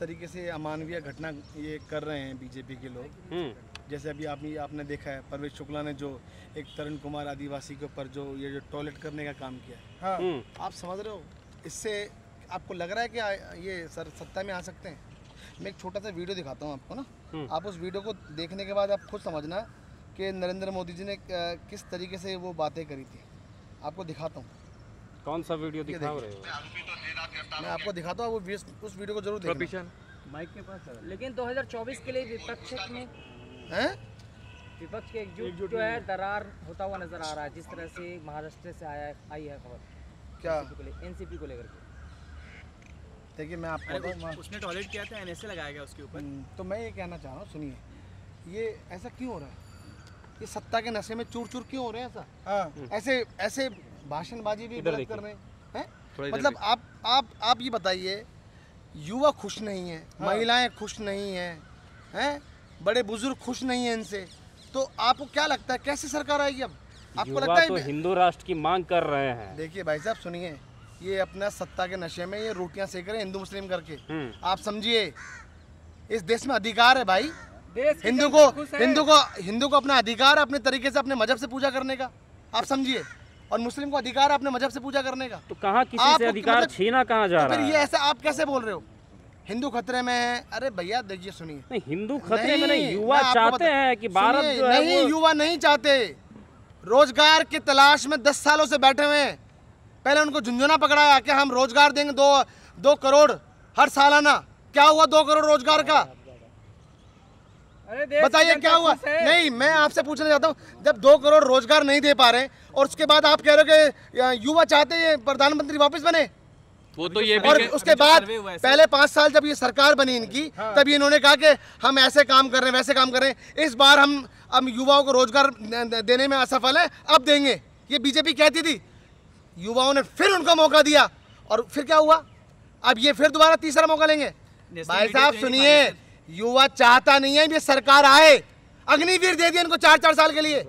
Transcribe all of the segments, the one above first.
तरीके से अमानवीय घटना ये कर रहे हैं बीजेपी के लोग, जैसे अभी आपने देखा है परवेश शुक्ला ने जो एक तरुण कुमार आदिवासी के ऊपर जो टॉयलेट करने का काम किया है। हाँ, आप समझ रहे हो, इससे आपको लग रहा है कि ये सर सत्ता में आ सकते हैं? मैं एक छोटा सा वीडियो दिखाता हूँ आपको ना, आप उस वीडियो को देखने के बाद आप खुद समझना कि नरेंद्र मोदी जी ने किस तरीके से वो बातें करी थी। आपको दिखाता हूँ। कौन सा वीडियो दिखा रहे हो? मैं आपको दिखाता हूँ, उस वीडियो को जरूर देखना। माइक के पास है। लेकिन 2024 के लिए विपक्ष में विपक्ष के एकजुट जो है दरार होता हुआ नजर आ रहा है, जिस तरह से महाराष्ट्र से आई है खबर क्या एनसीपी को लेकर के। देखिए मैं आपको उसने टॉयलेट किया था, एनएसए लगाया गया उसके ऊपर। तो मैं ये कहना चाह रहा हूँ, सुनिए, ये ऐसा क्यों हो रहा है? ये सत्ता के नशे में चूर चूर क्यों हो रहे हैं ऐसा? ऐसे ऐसे भाषणबाजी भी गलत कर रहे हैं। मतलब आप ये बताइए, युवा खुश नहीं है, महिलाएं खुश नहीं हैं, बड़े बुजुर्ग खुश नहीं हैं इनसे, तो आपको क्या लगता है कैसे सरकार आएगी अब? आपको लगता है तो हिंदू राष्ट्र की मांग कर रहे हैं? देखिए भाई साहब सुनिए, ये अपना सत्ता के नशे में ये रोटियां सेक रहे हैं हिंदू मुस्लिम करके। आप समझिए, इस देश में अधिकार है भाई, हिंदू को अपना अधिकार है अपने तरीके से अपने मजहब से पूजा करने का, आप समझिए, और मुस्लिम को अधिकार है अपने मजहब से पूजा करने का। तो कहाँ किसी से अधिकार छीना कहाँ जा रहा है? फिर ये ऐसा आप कैसे बोल रहे हो हिंदू खतरे में है? अरे भैया देखिए सुनिए, नहीं हिंदू खतरे में नहीं, युवा चाहते हैं कि भारत जो है नहीं, युवा नहीं चाहते, रोजगार की तलाश में 10 सालों से बैठे हुए हैं। पहले उनको झुंझुना पकड़ाया कि हम रोजगार देंगे 2 करोड़ हर सालाना। क्या हुआ 2 करोड़ रोजगार का? बताइए क्या हुआ? नहीं, मैं आपसे पूछना चाहता हूँ, जब 2 करोड़ रोजगार नहीं दे पा रहे और उसके बाद आप कह रहे हो कि युवा चाहते हैं प्रधानमंत्री वापस बने, वो तो ये भी और उसके बाद पहले 5 साल जब ये सरकार बनी इनकी, तभी इन्होंने कहा कि हम ऐसे काम कर रहे हैं वैसे काम कर रहे हैं, इस बार हम अब युवाओं को रोजगार देने में असफल है, अब देंगे। ये बीजेपी कहती थी, युवाओं ने फिर उनको मौका दिया और फिर क्या हुआ? अब ये फिर दोबारा तीसरा मौका लेंगे। भाई साहब सुनिए, युवा चाहता नहीं है ये सरकार आए, अग्निवीर दे दिया इनको 4-4 साल के लिए।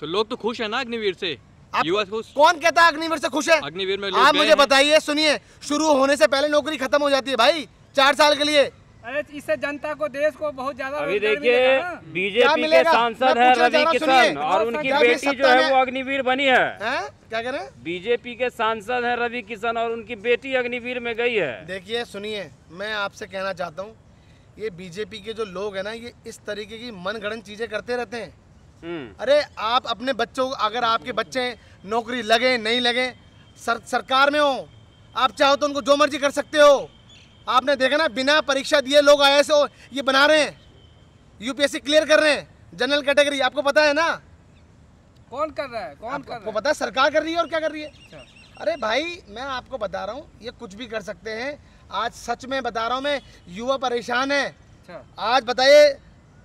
तो लोग तो खुश है ना अग्निवीर से, युवा खुश। कौन कहता है अग्निवीर से खुश है? अग्निवीर में आप मुझे बताइए, सुनिए, शुरू होने से पहले नौकरी खत्म हो जाती है भाई 4 साल के लिए। अरे इससे जनता को, देश को बहुत ज्यादा अभी देखिए बीजेपी के सांसद है रवि किशन और उनकी बेटी जो है वो अग्निवीर बनी है। क्या कह रहे हैं? बीजेपी के सांसद है रवि किशन और उनकी बेटी अग्निवीर में गई है। देखिए सुनिए, मैं आपसे कहना चाहता हूँ, ये बीजेपी के जो लोग है ना, ये इस तरीके की मनगढ़ंत चीजें करते रहते हैं। अरे आप अपने बच्चों, अगर आपके बच्चे नौकरी लगे नहीं लगे, सरकार में हो, आप चाहो तो उनको जो मर्जी कर सकते हो। आपने देखा ना, बिना परीक्षा दिए लोग IAS ये बना रहे हैं, UPSC क्लियर कर रहे हैं, जनरल कैटेगरी। आपको पता है ना कौन कर रहा है? आपको पता है सरकार कर रही है और क्या कर रही है। अरे भाई मैं आपको बता रहा हूँ, ये कुछ भी कर सकते हैं। आज सच में बता रहा हूँ मैं, युवा परेशान है। आज बताइए,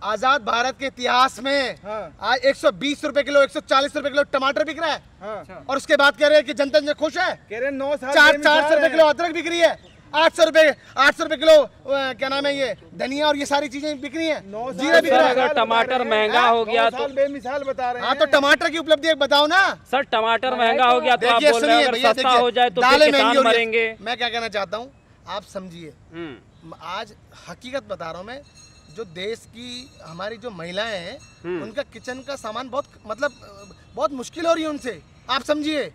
आजाद भारत के इतिहास में आज 120 रुपए किलो, 140 रुपए किलो टमाटर बिक रहा है, और उसके बाद कह रहे हैं कि जनता खुश है। कह रहे 400 रुपए किलो अदरक बिक रही है, 800 रुपए किलो क्या नाम है ये धनिया और ये सारी चीजें बिक रही है, जीरा बिक रहा है। अगर टमाटर महंगा हो गया तो बेमिसाल बता रहे हैं। हाँ तो टमाटर की उपलब्धि बताओ ना सर, टमाटर महंगा हो गया तो आप बोल रहे हैं अगर सस्ता हो जाए तो फिर किसान मरेंगे। मैं क्या कहना चाहता हूँ, आप समझिए, आज हकीकत बता रहा हूँ मैं, जो देश की हमारी जो महिलाएं हैं, उनका किचन का सामान बहुत मुश्किल हो रही है उनसे। आप समझिए,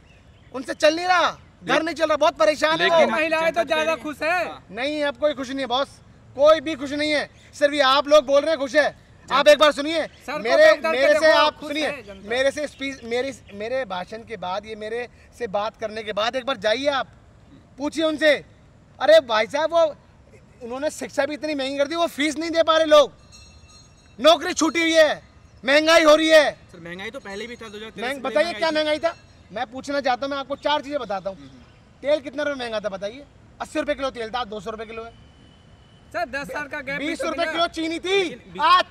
उनसे चल नहीं रहा, घर नहीं चल रहा, बहुत परेशान है। लेकिन महिलाएं तो ज्यादा खुश है। नहीं, अब कोई खुश नहीं है बॉस, कोई भी खुश नहीं है, सिर्फ ये आप लोग बोल रहे हैं खुश है। आप एक बार सुनिए, मेरे से आप सुनिए, मेरे से स्पीच, मेरे भाषण के बाद, ये मेरे से बात करने के बाद एक बार जाइए, आप पूछिए उनसे। अरे भाई साहब, वो उन्होंने शिक्षा भी इतनी महंगी कर दी, वो फीस नहीं दे पा रहे लोग, नौकरी छूटी हुई है, महंगाई हो रही है। सर महंगाई तो पहले भी था, 2023 बताइए क्या महंगाई था? मैं पूछना चाहता हूँ, मैं आपको 4 चीजें बताता हूँ। तेल कितना रुपए महंगा था बताइए? 80 रुपए किलो तेल था, 200 रुपए किलो है। सर 10 साल का गैप। 20 रुपए किलो चीनी थी, आज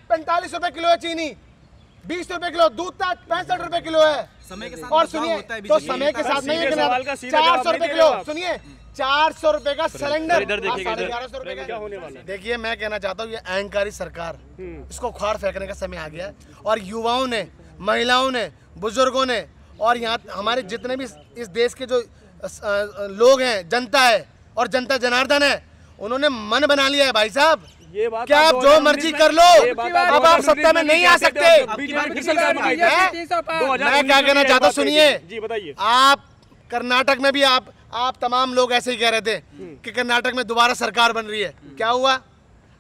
45 रुपए किलो है चीनी। 20 रुपए किलो दूध था, 65 रुपए किलो है। समय के साथ और सुनिए, तो समय के साथ नहीं, 400 रुपए किलो, सुनिए 400 रुपए का सिलेंडर, 1150 रुपए का होने वाला। देखिए मैं कहना चाहता हूँ, ये अहंकारी सरकार, इसको उखाड़ फेंकने का समय आ गया है। और युवाओं ने, महिलाओं ने, बुजुर्गों ने, और यहाँ हमारे जितने भी इस देश के जो लोग हैं, जनता है और जनता जनार्दन है, उन्होंने मन बना लिया है भाई साहब, ये बात क्या आप जो मर्जी कर लो, अब आप सत्ता में नहीं आ सकते। मैं क्या कहना चाहता हूँ, सुनिए, जी बताइए। आप कर्नाटक में भी आप तमाम लोग ऐसे ही कह रहे थे कि कर्नाटक में दोबारा सरकार बन रही है। क्या हुआ?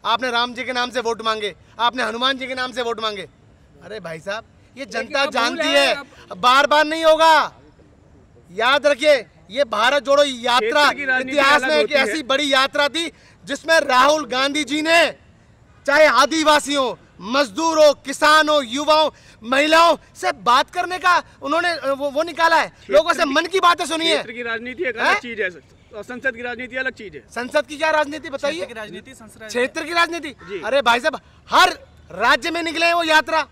आपने राम जी के नाम से वोट मांगे, आपने हनुमान जी के नाम से वोट मांगे। अरे भाई साहब, ये जनता जानती है, बार बार नहीं होगा। याद रखिए, ये भारत जोड़ो यात्रा इतिहास में एक ऐसी बड़ी यात्रा थी जिसमें राहुल गांधी जी ने चाहे आदिवासियों, मजदूरों, किसानों, युवाओं, महिलाओं से बात करने का उन्होंने वो निकाला है। लोगों से मन की बातें सुनी है। क्षेत्र की राजनीति एक अलग चीज है और संसद की राजनीति अलग चीज है। संसद की क्या राजनीति बताइए? क्षेत्र की राजनीति। अरे भाई साहब, हर राज्य में निकले हैं वो यात्रा,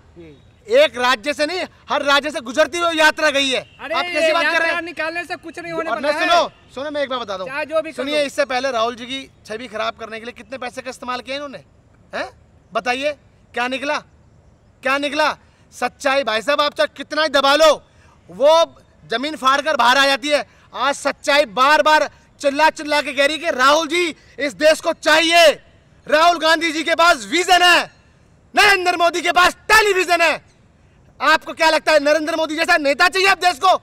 एक राज्य से नहीं, हर राज्य से गुजरती हुई यात्रा गई है। आप कैसी बात कर रहे हैं? निकालने से कुछ नहीं होने वाला है। सुनो, मैं एक बार बता दूं, सुनिए, इससे पहले राहुल जी की छवि खराब करने के लिए कितने पैसे का इस्तेमाल किया इन्होंने, हैं? बताइए क्या निकला? क्या निकला? सच्चाई भाई साहब, आप चाहे कितना ही दबा लो, वो जमीन फाड़ कर बाहर आ जाती है। आज सच्चाई बार बार चिल्ला चिल्ला के कह रही है कि राहुल जी इस देश को चाहिए। राहुल गांधी जी के पास विजन है, नरेंद्र मोदी के पास टेलीविजन है। आपको क्या लगता है, नरेंद्र मोदी जैसा नेता चाहिए अब देश को?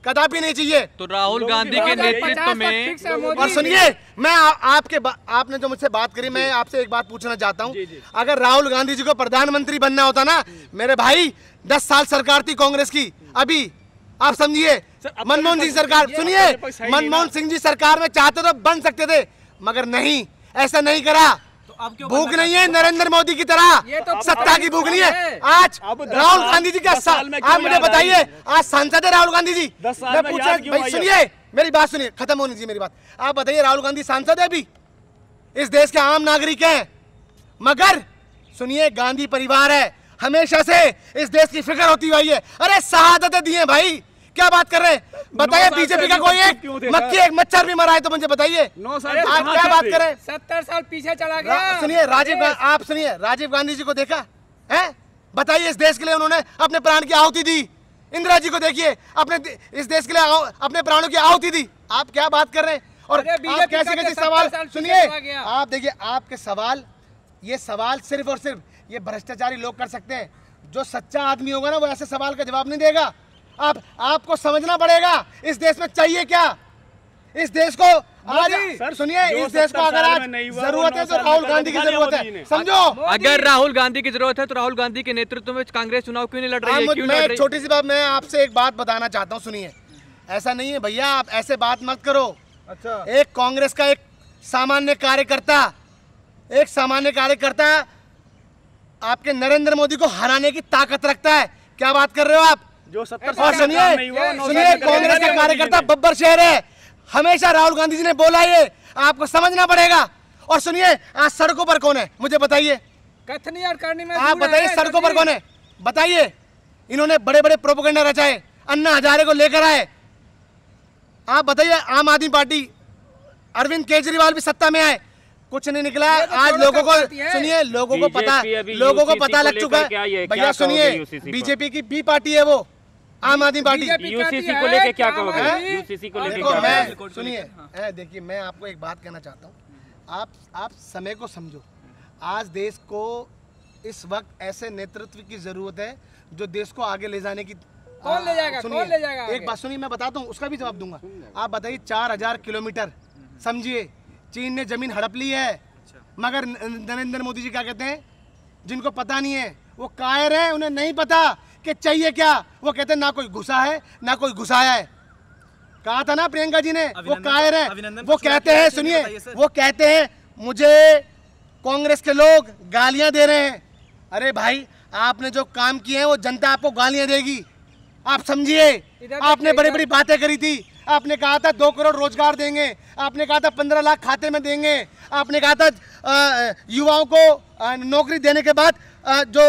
कदापि नहीं चाहिए। तो राहुल गांधी के नेतृत्व में, और सुनिए, मैं आपने जो मुझसे बात करी, मैं आपसे एक बात पूछना चाहता हूं। अगर राहुल गांधी जी को प्रधानमंत्री बनना होता ना मेरे भाई, 10 साल सरकार थी कांग्रेस की, अभी आप समझिए, मनमोहन सिंह सरकार, सुनिए, मनमोहन सिंह जी सरकार में चाहते तो बन सकते थे, मगर नहीं, ऐसा नहीं करा। भूख नहीं है नरेंद्र मोदी की तरह, तो सत्ता की भूख नहीं है। आज राहुल गांधी जी का, आप मुझे बताइए, आज सांसद है राहुल गांधी जी? मैं पूछ रहा हूं, सुनिए मेरी बात, सुनिए, खत्म होनी चाहिए मेरी बात। आप बताइए, राहुल गांधी सांसद है अभी? इस देश के आम नागरिक हैं, मगर सुनिए, गांधी परिवार है, हमेशा से इस देश की फिक्र होती हुई है। अरे शहादतें दी हैं भाई, क्या बात कर रहे हैं? बताइए, बीजेपी का कोई एक मच्छर भी मरा है तो मुझे बताइए, आप क्या बात कर रहे हैं? 70 साल पीछे चला गया। सुनिए, आप सुनिए, राजीव गांधी जी को देखा है? बताइए, इस देश के लिए उन्होंने अपने प्राण की आहुति दी। इंदिरा जी को देखिए, अपने इस देश के लिए अपने प्राणों की आहुति दी। आप क्या बात कर रहे हैं? और आप कैसे सवाल, सुनिए, आप देखिए, आपके सवाल, ये सवाल सिर्फ और सिर्फ ये भ्रष्टाचारी लोग कर सकते हैं। जो सच्चा आदमी होगा ना, वो ऐसे सवाल का जवाब नहीं देगा। आपको समझना पड़ेगा इस देश में चाहिए क्या। इस देश को आज, सुनिए, इस देश को अगर आज जरूरत है तो राहुल गांधी की जरूरत है, समझो। अगर राहुल गांधी की जरूरत है तो राहुल गांधी के नेतृत्व में कांग्रेस चुनाव क्यों नहीं लड़ रही है? मैं एक छोटी सी बात, मैं आपसे एक बात बताना चाहता हूँ, सुनिए। ऐसा नहीं है भैया, आप ऐसे बात मत करो। अच्छा, एक कांग्रेस का एक सामान्य कार्यकर्ता आपके नरेंद्र मोदी को हराने की ताकत रखता है। क्या बात कर रहे हो आप? जो 70 और सुनिए, कांग्रेस का कार्यकर्ता बब्बर शेर है, हमेशा राहुल गांधी जी ने बोला, ये आपको समझना पड़ेगा। और सुनिए, आज सड़कों पर कौन है मुझे बताइए? कथनी और करनी में आप बताइए, सड़कों पर कौन है बताइए? इन्होंने बड़े बड़े प्रोपेगेंडा रचाए, अन्ना हजारे को लेकर आए। आप बताइए, आम आदमी पार्टी, अरविंद केजरीवाल भी सत्ता में आए, कुछ नहीं निकला। आज लोगों को, सुनिए, लोगों को पता लग चुका है भैया। सुनिए, बीजेपी की बी पार्टी है वो, आम आदमी पार्टी। यूसीसी को लेके क्या कहोगे? यूसीसी को लेके क्या मैं, सुनिए, देखिए, मैं आपको एक बात कहना चाहता हूँ, आप समय को समझो। आज देश को इस वक्त ऐसे नेतृत्व की जरूरत है जो देश को आगे ले जाने की। कौन ले जाएगा? कौन ले जाएगा? एक बात सुनिए, मैं बताता हूँ, उसका भी जवाब दूंगा। आप बताइए, 4000 किलोमीटर, समझिए, चीन ने जमीन हड़प ली है, मगर नरेंद्र मोदी जी क्या कहते हैं? जिनको पता नहीं है वो कायर है, उन्हें नहीं पता कि चाहिए क्या। वो कहते हैं ना कोई घुसा है ना कोई घुसाया है। कहा था ना प्रियंका जी ने, वो कायर है। वो कहते हैं, सुनिए, वो कहते हैं मुझे कांग्रेस के लोग गालियां दे रहे हैं। अरे भाई, आपने जो काम किए हैं वो जनता आपको गालियां देगी, आप समझिए। आपने बड़ी बड़ी बातें करी थी, आपने कहा था 2 करोड़ रोजगार देंगे, आपने कहा था 15 लाख खाते में देंगे, आपने कहा था युवाओं को नौकरी देने के बाद जो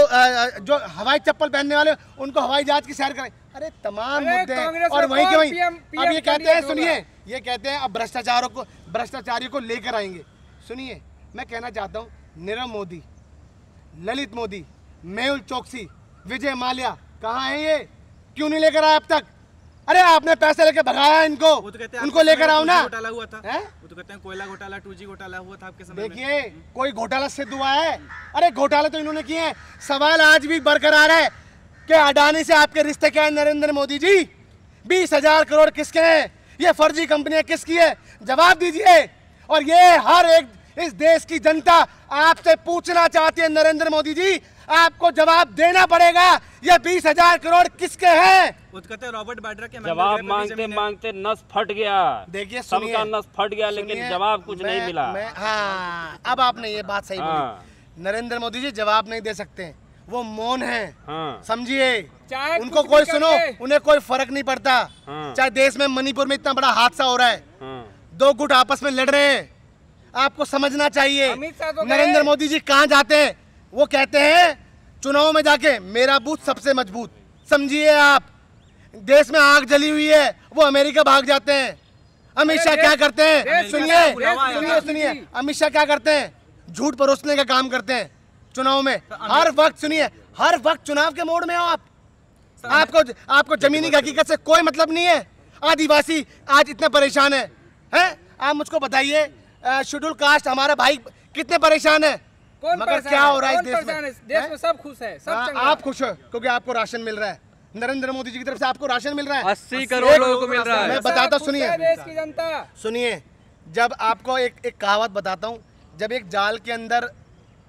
हवाई चप्पल पहनने वाले उनको हवाई जहाज की सैर करें। अरे तमाम मुद्दे हैं, और वहीं के वहीं अब ये कहते हैं, सुनिए, ये कहते हैं अब भ्रष्टाचारियों को लेकर आएंगे। सुनिए, मैं कहना चाहता हूँ, नीरव मोदी, ललित मोदी, मेहुल चोकसी, विजय माल्या कहाँ है? ये क्यों नहीं लेकर आए अब तक? अरे आपने पैसे लेके भगाया इनको, वो तो कहते हैं उनको लेकर आओ ना। घोटाला हुआ था, हैं? वो तो कहते हैं कोयला घोटाला, 2G घोटाला हुआ था आपके समय में। देखिए कोई घोटाला सिद्ध हुआ है? अरे घोटाले तो इन्होंने किए हैं। सवाल आज भी बरकरार है कि अडानी से आपके रिश्ते क्या है नरेंद्र मोदी जी? 20,000 करोड़ किसके हैं? ये फर्जी कंपनियां किसकी है? जवाब दीजिए। और ये हर एक इस देश की जनता आपसे पूछना चाहती है नरेंद्र मोदी जी, आपको जवाब देना पड़ेगा, ये 20,000 करोड़ किसके हैं? वो तो कहते हैं रॉबर्ट वाड्रा के जवाब मांगते मांगते नस फट गया। देखिए सबका नस फट गया, लेकिन जवाब कुछ नहीं मिला। हाँ, अब आपने ये बात सही बोली। नरेंद्र मोदी जी जवाब नहीं दे सकते, वो मौन है। समझिए, उनको कोई सुनो, उन्हें कोई फर्क नहीं पड़ता। चाहे देश में मणिपुर में इतना बड़ा हादसा हो रहा है, दो गुट आपस में लड़ रहे हैं, आपको समझना चाहिए। नरेंद्र मोदी जी कहाँ जाते हैं? वो कहते हैं चुनाव में जाके मेरा बूथ सबसे मजबूत। समझिए आप, देश में आग जली हुई है, वो अमेरिका भाग जाते हैं। अमित शाह क्या करते हैं? सुनिए, अमित शाह क्या करते हैं? झूठ परोसने का काम करते हैं चुनाव में। हर वक्त सुनिए, हर वक्त चुनाव के मोड में हो आप। आपको जमीनी हकीकत से कोई मतलब नहीं है। आदिवासी आज इतने परेशान है? आप मुझको बताइए, शेड्यूल कास्ट हमारा भाई कितने परेशान है, मगर क्या हो रहा है इस देश में? देश में सब खुश है, सब आप खुश हो क्योंकि आपको राशन मिल रहा है। नरेंद्र मोदी जी की तरफ से आपको राशन मिल रहा है। 80 करोड़ लोगों को मिल रहा है। मैं बताता, सुनिए देश की जनता। सुनिए, जब आपको एक कहावत बताता हूँ। जब एक जाल के अंदर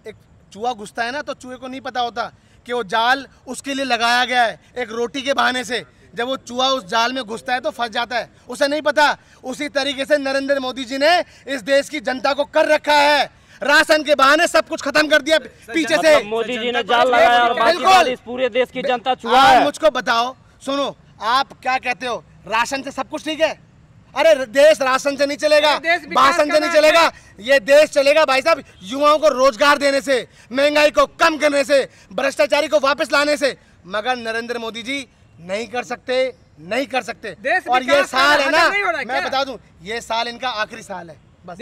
एक चूहा घुसता है ना, तो चूहे को नहीं पता होता कि वो जाल उसके लिए लगाया गया है, एक रोटी के बहाने से। जब वो चूहा उस जाल में घुसता है तो फंस जाता है, उसे नहीं पता। उसी तरीके से नरेंद्र मोदी जी ने इस देश की जनता को कर रखा है। राशन के बहाने सब कुछ खत्म कर दिया पीछे से। मोदी जी ने जाल लगाया और बाकी इस पूरे देश की जनता चूहा है। मुझको बताओ, सुनो, आप क्या कहते हो? राशन से सब कुछ ठीक है? अरे देश राशन से नहीं चलेगा, भाषण से नहीं चलेगा। ये देश चलेगा भाई साहब युवाओं को रोजगार देने से, महंगाई को कम करने से, भ्रष्टाचारी को वापस लाने से। मगर नरेंद्र मोदी जी नहीं कर सकते, नहीं कर सकते। और ये साल है ना, मैं बता दूं, ये साल इनका आखिरी साल है बस।